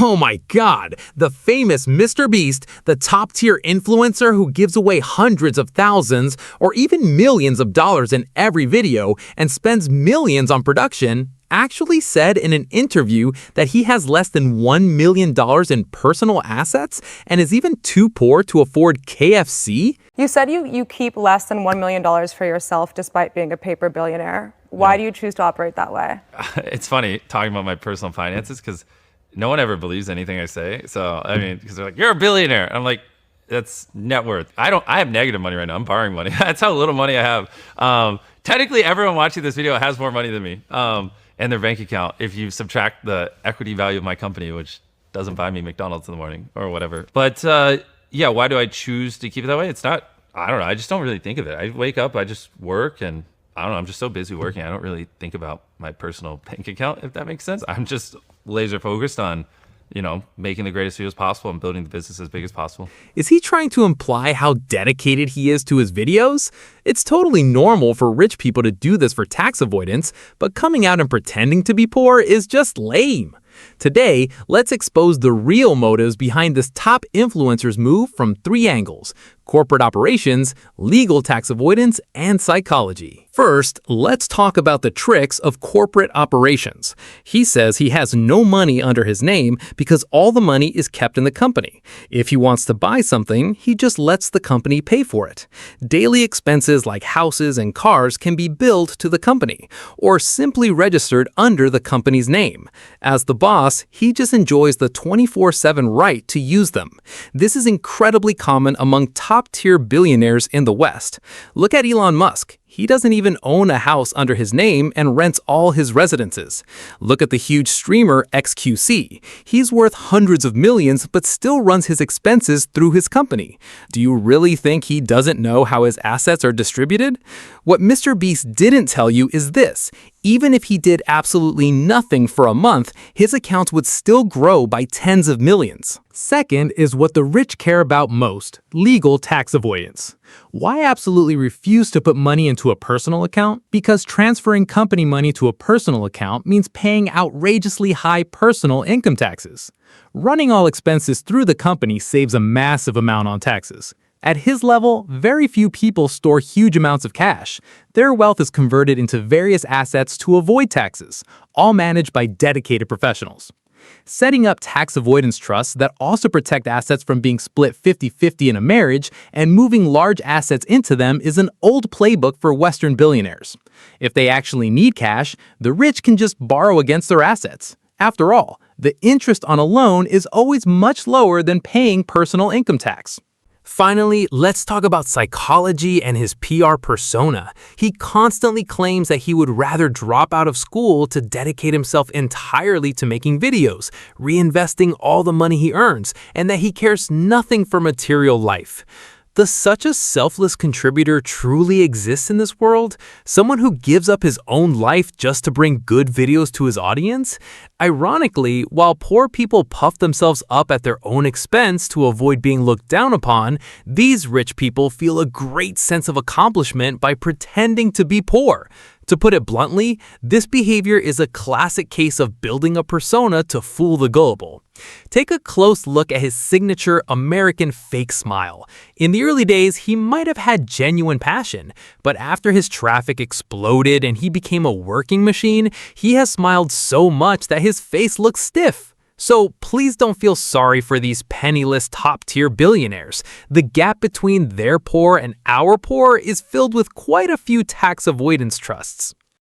Oh my god, the famous MrBeast, the top-tier influencer who gives away hundreds of thousands or even millions of dollars in every video and spends millions on production, actually said in an interview that he has less than $1 million in personal assets and is even too poor to afford KFC? You said you keep less than $1 million for yourself despite being a paper billionaire. Why do you choose to operate that way? It's funny talking about my personal finances because no one ever believes anything I say. So, I mean, because they're like, you're a billionaire. I'm like, that's net worth. I have negative money right now. I'm borrowing money. That's how little money I have. Technically, everyone watching this video has more money than me in their bank account if you subtract the equity value of my company, which doesn't buy me McDonald's in the morning or whatever. But yeah, why do I choose to keep it that way? It's not, I don't know. I just don't really think of it. I wake up, I just work, and I don't know. I'm just so busy working. I don't really think about my personal bank account, if that makes sense. I'm just laser focused on, making the greatest videos possible and building the business as big as possible. Is he trying to imply how dedicated he is to his videos? It's totally normal for rich people to do this for tax avoidance, but coming out and pretending to be poor is just lame. Today, let's expose the real motives behind this top influencer's move from 3 angles: corporate operations, legal tax avoidance, and psychology. First, let's talk about the tricks of corporate operations. He says he has no money under his name because all the money is kept in the company. If he wants to buy something, he just lets the company pay for it. Daily expenses like houses and cars can be billed to the company, or simply registered under the company's name. As the boss, he just enjoys the 24/7 right to use them. This is incredibly common among top-tier billionaires in the West. Look at Elon Musk. He doesn't even own a house under his name and rents all his residences. Look at the huge streamer XQC. He's worth hundreds of millions but still runs his expenses through his company. Do you really think he doesn't know how his assets are distributed? What MrBeast didn't tell you is this: even if he did absolutely nothing for a month, his accounts would still grow by tens of millions. Second is what the rich care about most: legal tax avoidance. Why absolutely refuse to put money into a personal account? Because transferring company money to a personal account means paying outrageously high personal income taxes. Running all expenses through the company saves a massive amount on taxes. At his level, very few people store huge amounts of cash. Their wealth is converted into various assets to avoid taxes, all managed by dedicated professionals. Setting up tax avoidance trusts that also protect assets from being split 50-50 in a marriage and moving large assets into them is an old playbook for Western billionaires. If they actually need cash, the rich can just borrow against their assets. After all, the interest on a loan is always much lower than paying personal income tax. Finally, let's talk about psychology and his PR persona. He constantly claims that he would rather drop out of school to dedicate himself entirely to making videos, reinvesting all the money he earns, and that he cares nothing for material life. Does such a selfless contributor truly exist in this world? Someone who gives up his own life just to bring good videos to his audience? Ironically, while poor people puff themselves up at their own expense to avoid being looked down upon, these rich people feel a great sense of accomplishment by pretending to be poor. To put it bluntly, this behavior is a classic case of building a persona to fool the gullible. Take a close look at his signature American fake smile. In the early days, he might have had genuine passion, but after his traffic exploded and he became a working machine, he has smiled so much that his face looks stiff. So please don't feel sorry for these penniless top-tier billionaires. The gap between their poor and our poor is filled with quite a few tax avoidance trusts.